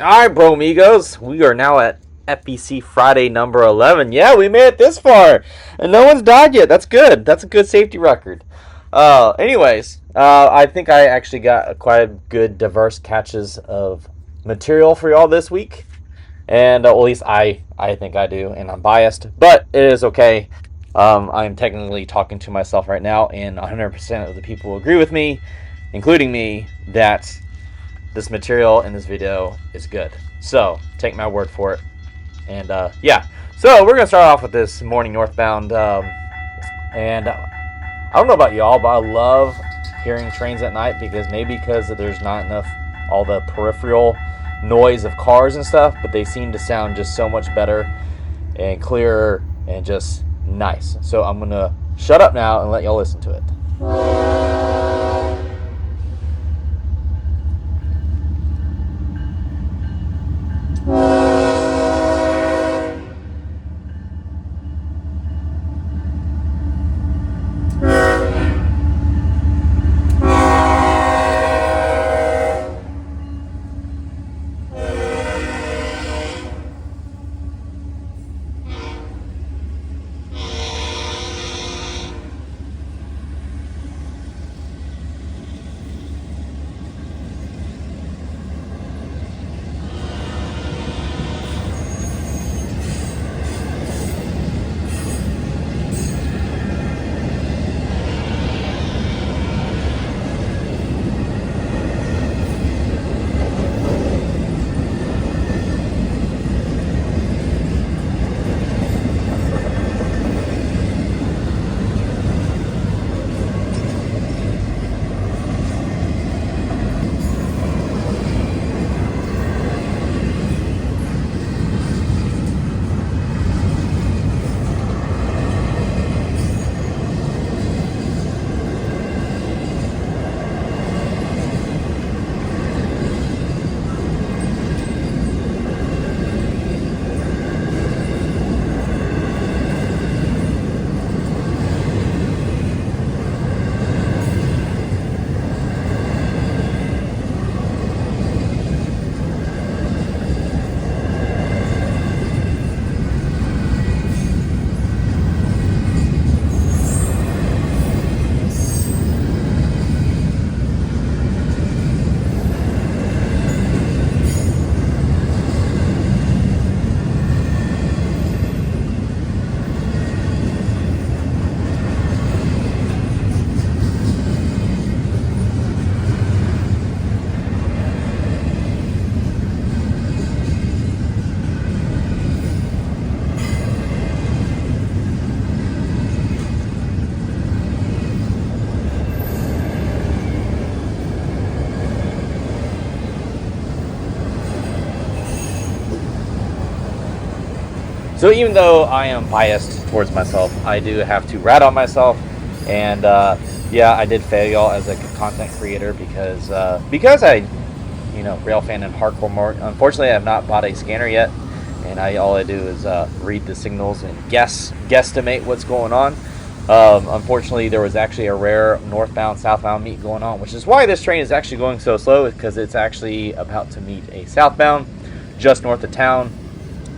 Alright, bro amigos, we are now at FEC Friday number 11. Yeah, we made it this far, and no one's died yet. That's good. That's a good safety record. I think I actually got quite a good diverse catches of material for y'all this week. And at least I think I do, and I'm biased, but it is okay. I'm technically talking to myself right now, and 100% of the people agree with me, including me, that this material in this video is good. So take my word for it. And yeah, so we're gonna start off with this morning northbound. And I don't know about y'all, but I love hearing trains at night because there's not enough all the peripheral noise of cars and stuff, but they seem to sound just so much better and clearer and just nice. So I'm gonna shut up now and let y'all listen to it. So even though I am biased towards myself, I do have to rat on myself, and yeah, I did fail y'all as a content creator because I, rail fan and hardcore more. Unfortunately, I have not bought a scanner yet, and all I do is read the signals and guesstimate what's going on. Unfortunately, there was actually a rare northbound southbound meet going on, which is why this train is actually going so slow, because it's actually about to meet a southbound just north of town.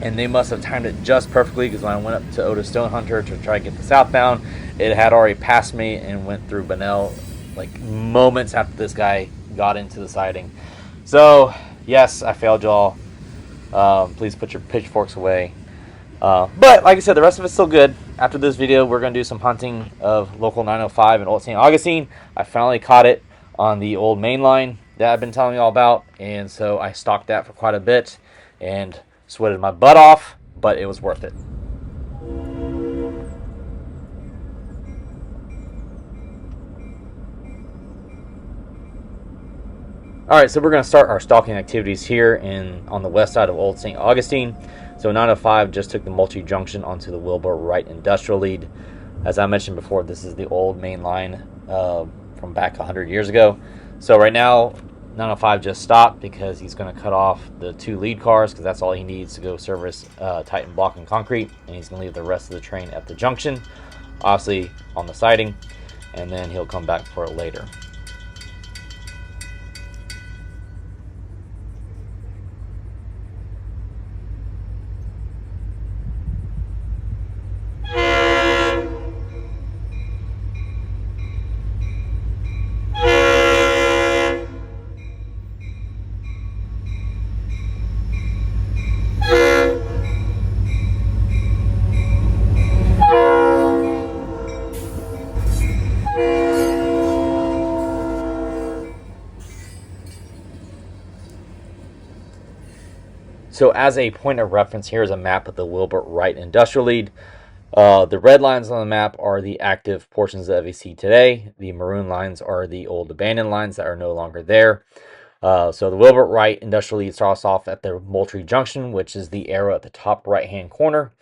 And they must have timed it just perfectly, because when I went up to Otis Stonehunter to try to get the southbound, it had already passed me and went through Bunnell like moments after this guy got into the siding. So yes, I failed y'all. Please put your pitchforks away. But like I said, the rest of it's still good. After this video, we're going to do some hunting of local 905 in Old St. Augustine. I finally caught it on the old main line that I've been telling you all about, and so I stalked that for quite a bit and sweated my butt off, but it was worth it. Alright, so we're going to start our stalking activities here on the west side of Old St. Augustine. So 905 just took the multi-junction onto the Wilbur Wright Industrial Lead. As I mentioned before, this is the old main line from back 100 years ago. So right now, 905 just stopped because he's going to cut off the 2 lead cars, because that's all he needs to go service Titan Block and Concrete, and he's going to leave the rest of the train at the junction, obviously on the siding, and then he'll come back for it later. So as a point of reference, here is a map of the Wilbur Wright Industrial Lead. The red lines on the map are the active portions of FEC today. The maroon lines are the old abandoned lines that are no longer there. So the Wilbur Wright Industrial Lead starts off at the Moultrie Junction, which is the arrow at the top right-hand corner.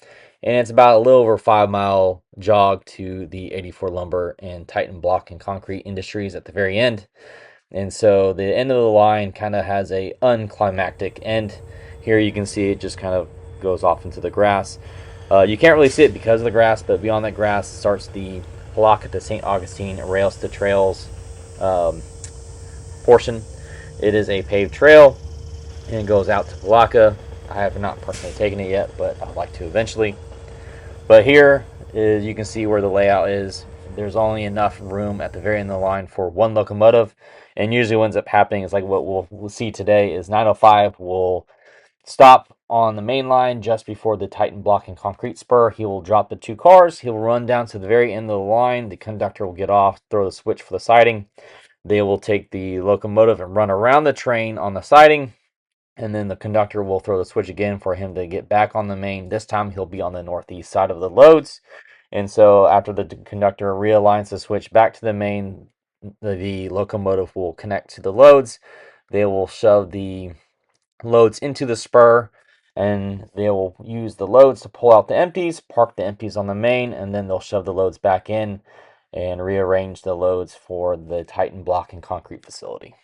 And it's about a little over 5-mile jog to the 84 Lumber and Titan Block and Concrete Industries at the very end. And so the end of the line kind of has a unclimactic end. Here you can see it just kind of goes off into the grass. You can't really see it because of the grass, but beyond that grass starts the block at the St. Augustine Rails to Trails portion. It is a paved trail and it goes out to Palaka. I have not personally taken it yet, but I'd like to eventually. But here is, you can see where the layout is. There's only enough room at the very end of the line for one locomotive, and usually what ends up happening is like what we'll see today is 905 will stop on the main line just before the Titan Block and Concrete spur. He will drop the 2 cars. He will run down to the very end of the line. The conductor will get off, throw the switch for the siding. They will take the locomotive and run around the train on the siding, and then the conductor will throw the switch again for him to get back on the main. This time he'll be on the northeast side of the loads. And so after the conductor realigns the switch back to the main, the locomotive will connect to the loads. They will shove the loads into the spur, and they will use the loads to pull out the empties, park the empties on the main, and then they'll shove the loads back in and rearrange the loads for the Titan Block and Concrete facility.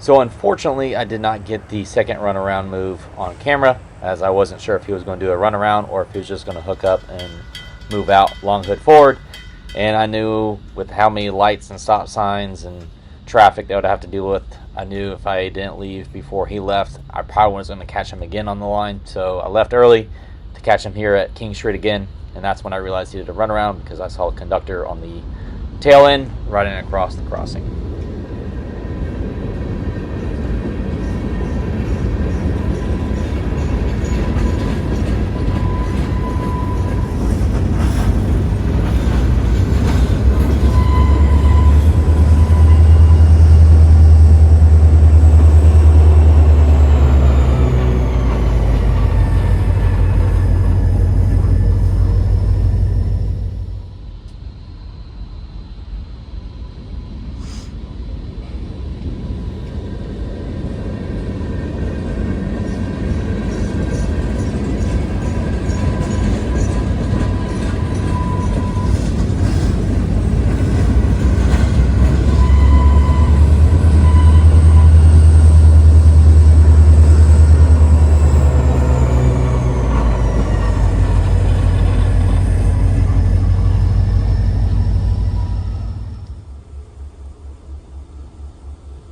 So unfortunately, I did not get the second runaround move on camera, as I wasn't sure if he was going to do a runaround or if he was just going to hook up and move out long hood forward. And I knew with how many lights and stop signs and traffic they would have to deal with, I knew if I didn't leave before he left, I probably wasn't going to catch him again on the line. So I left early to catch him here at King Street again, and that's when I realized he did a runaround because I saw a conductor on the tail end riding across the crossing.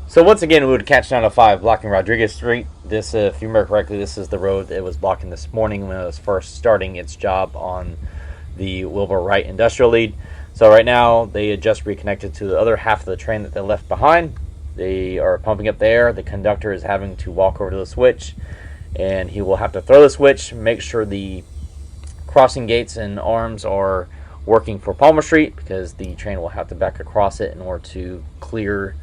So once again, we would catch 905 blocking Rodriguez Street. This, if you remember correctly, this is the road that was blocking this morning when it was first starting its job on the Wilbur Wright Industrial Lead. So right now, they had just reconnected to the other half of the train that they left behind. They are pumping up the air. The conductor is having to walk over to the switch, and he will have to throw the switch, make sure the crossing gates and arms are working for Palmer Street, because the train will have to back across it in order to clear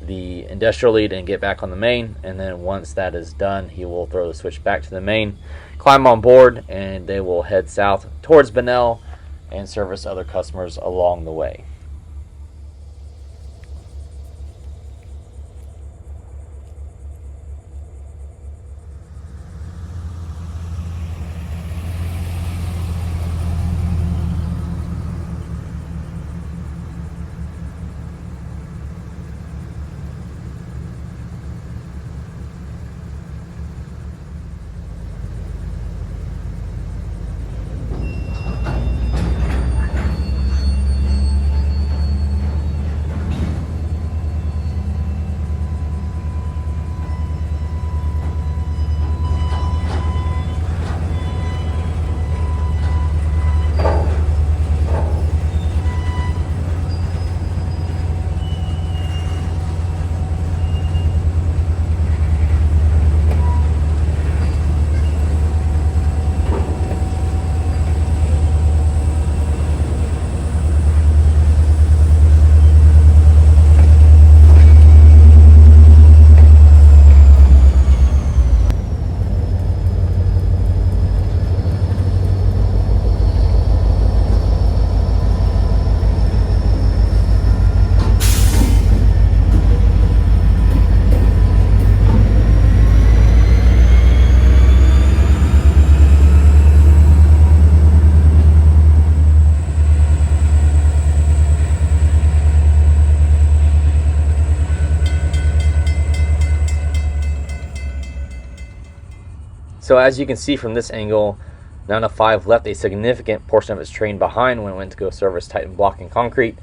the industrial lead and get back on the main. And then once that is done, he will throw the switch back to the main, climb on board, and they will head south towards Bunnell and service other customers along the way. So as you can see from this angle, 905 left a significant portion of its train behind when it went to go service Titan Block and Concrete.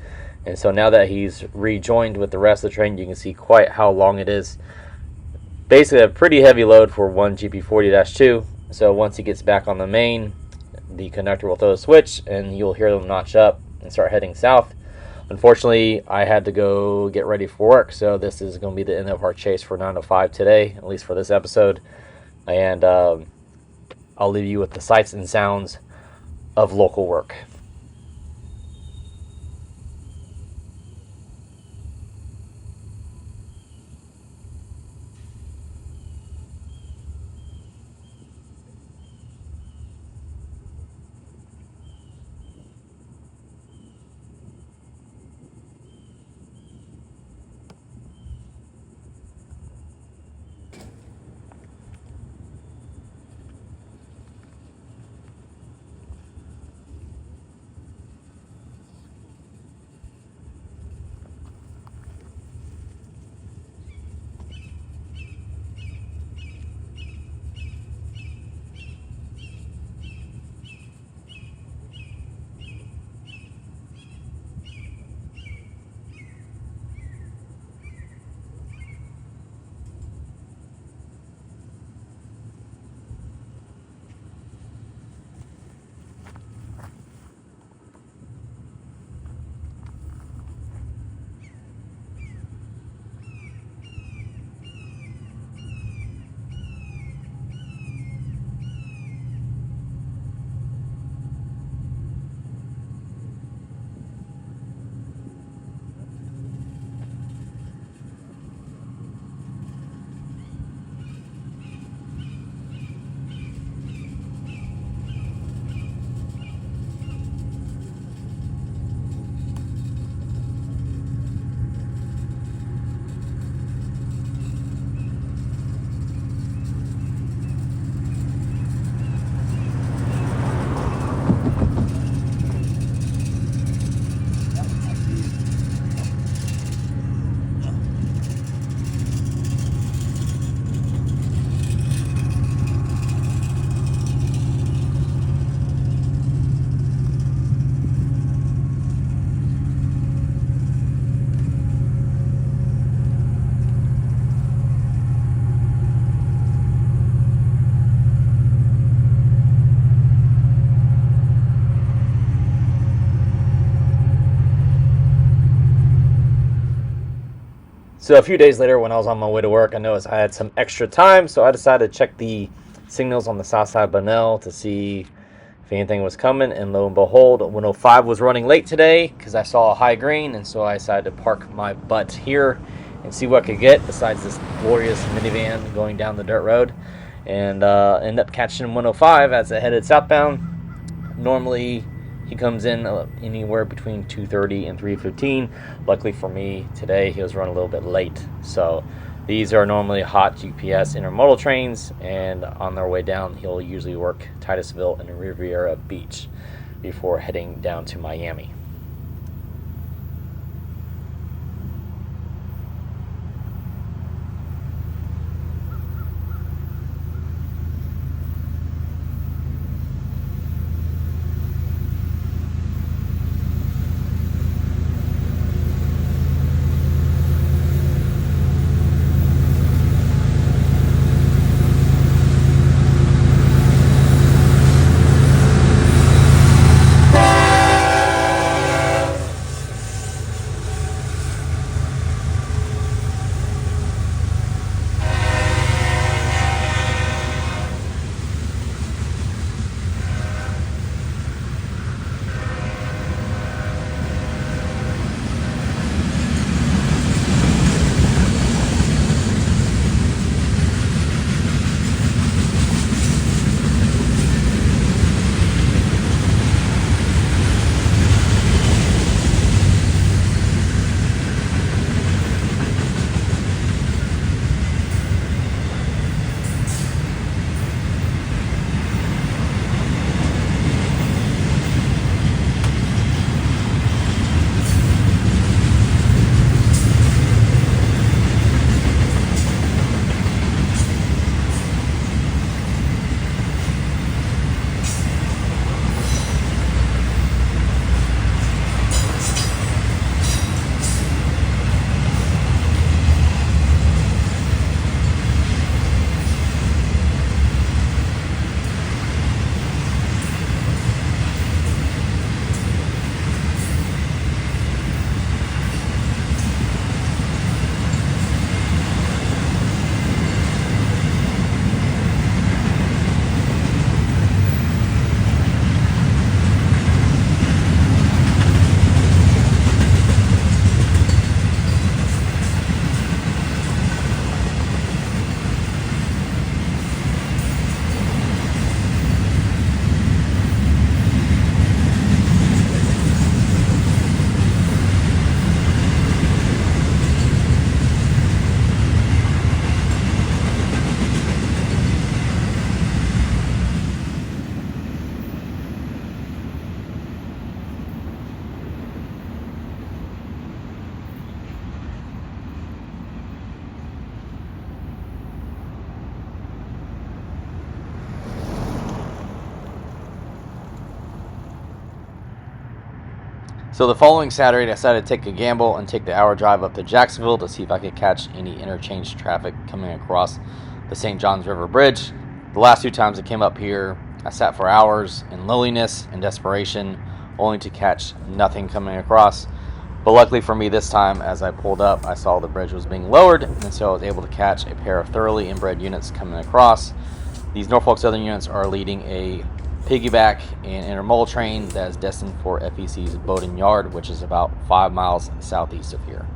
And so now that he's rejoined with the rest of the train, you can see quite how long it is. Basically a pretty heavy load for one GP40-2. So once he gets back on the main, the conductor will throw the switch and you'll hear them notch up and start heading south. Unfortunately, I had to go get ready for work, so this is going to be the end of our chase for 905 today, at least for this episode. And I'll leave you with the sights and sounds of local work. So a few days later, when I was on my way to work, I noticed I had some extra time, so I decided to check the signals on the south side of Bunnell to see if anything was coming, and lo and behold, 105 was running late today because I saw a high green, and so I decided to park my butt here and see what I could get besides this glorious minivan going down the dirt road, and end up catching 105 as it headed southbound. Normally, he comes in anywhere between 2:30 and 3:15. Luckily for me, today he was running a little bit late. So these are normally hot GPS intermodal trains, and on their way down, he'll usually work Titusville and Riviera Beach before heading down to Miami. So the following Saturday, I decided to take a gamble and take the hour drive up to Jacksonville to see if I could catch any interchange traffic coming across the St. Johns River Bridge. The last 2 times I came up here, I sat for hours in loneliness and desperation, only to catch nothing coming across. But luckily for me this time, as I pulled up, I saw the bridge was being lowered, and so I was able to catch a pair of thoroughly inbred units coming across. These Norfolk Southern units are leading a piggyback and intermodal train that is destined for FEC's Bowden Yard, which is about 5 miles southeast of here.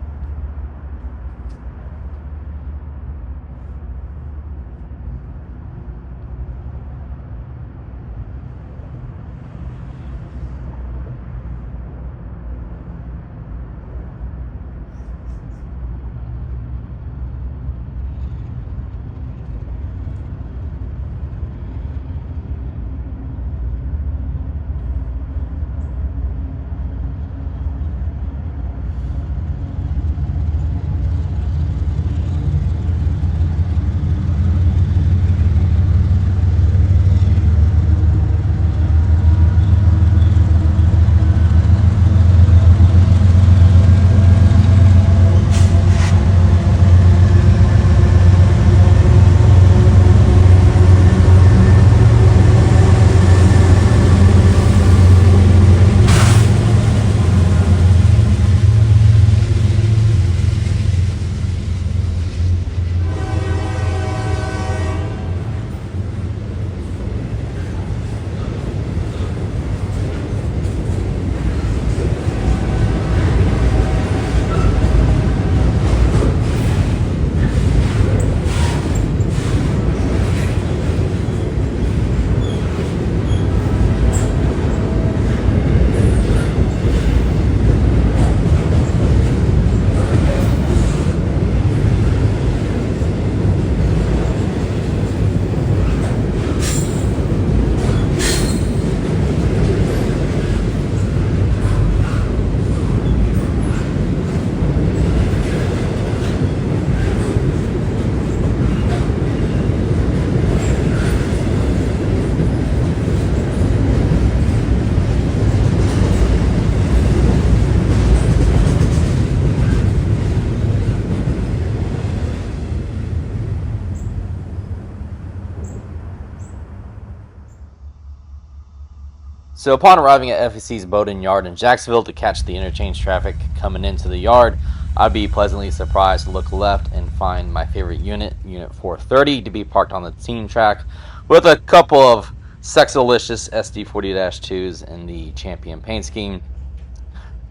So upon arriving at FEC's Bowden yard in Jacksonville to catch the interchange traffic coming into the yard, I'd be pleasantly surprised to look left and find my favorite unit, Unit 430, to be parked on the team track with a couple of sexalicious SD40-2s in the Champion paint scheme.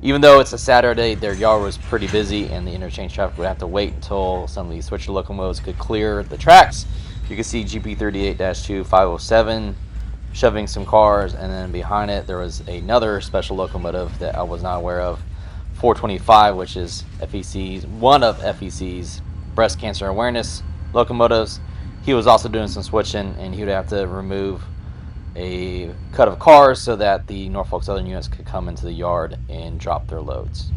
Even though it's a Saturday, their yard was pretty busy and the interchange traffic would have to wait until some of these switcher locomotives could clear the tracks. You can see GP38-2 507 shoving some cars, and then behind it there was another special locomotive that I was not aware of, 425, which is one of FEC's breast cancer awareness locomotives. He was also doing some switching, and he would have to remove a cut of cars so that the Norfolk Southern Units could come into the yard and drop their loads.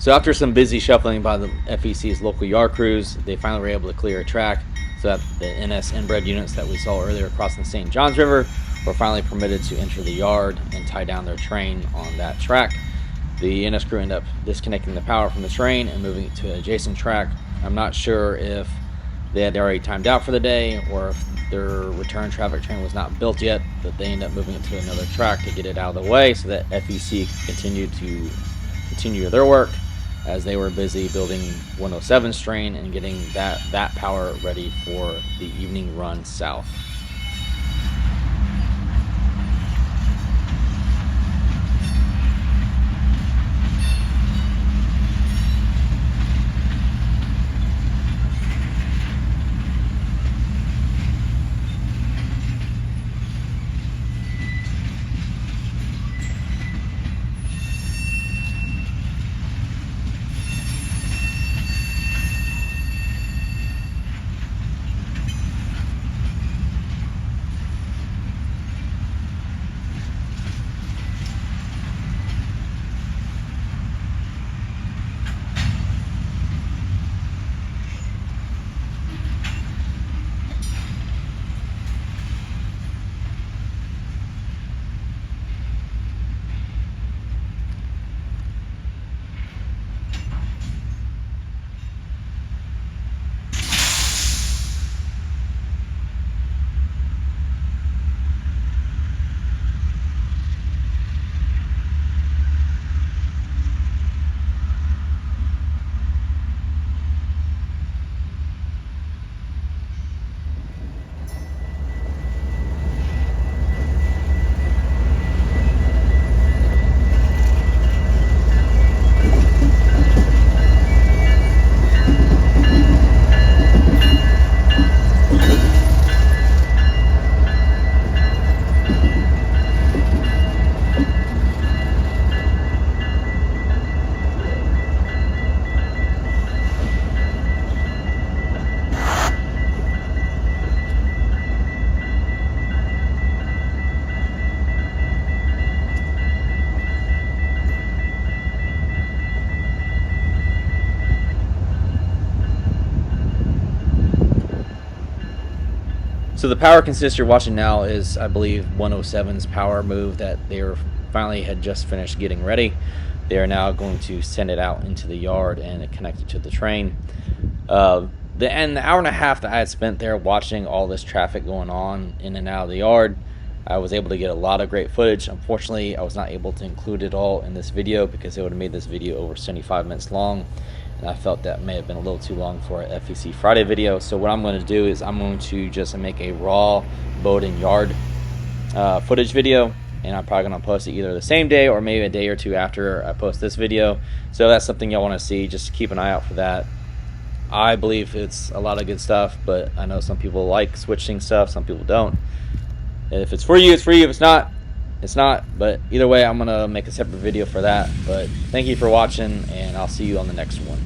So after some busy shuffling by the FEC's local yard crews, they finally were able to clear a track so that the NS inbred units that we saw earlier crossing the St. Johns River were finally permitted to enter the yard and tie down their train on that track. The NS crew ended up disconnecting the power from the train and moving it to an adjacent track. I'm not sure if they had already timed out for the day or if their return traffic train was not built yet, but they ended up moving it to another track to get it out of the way so that FEC could continue their work as they were busy building 107's train and getting that power ready for the evening run south. So the power consist you're watching now is, I believe, 107's power move that they were finally had just finished getting ready. They are now going to send it out into the yard and connect it to the train. The hour and a half that I had spent there watching all this traffic going on in and out of the yard, I was able to get a lot of great footage. Unfortunately, I was not able to include it all in this video because it would have made this video over 75 minutes long, and I felt that may have been a little too long for a FEC Friday video. So what I'm going to do is I'm going to just make a raw Bowden yard footage video, and I'm probably going to post it either the same day or maybe a day or two after I post this video. So that's something y'all want to see. Just keep an eye out for that. I believe it's a lot of good stuff, but I know some people like switching stuff, some people don't. If it's for you, it's for you. If it's not, it's not. But either way, I'm going to make a separate video for that. But thank you for watching, and I'll see you on the next one.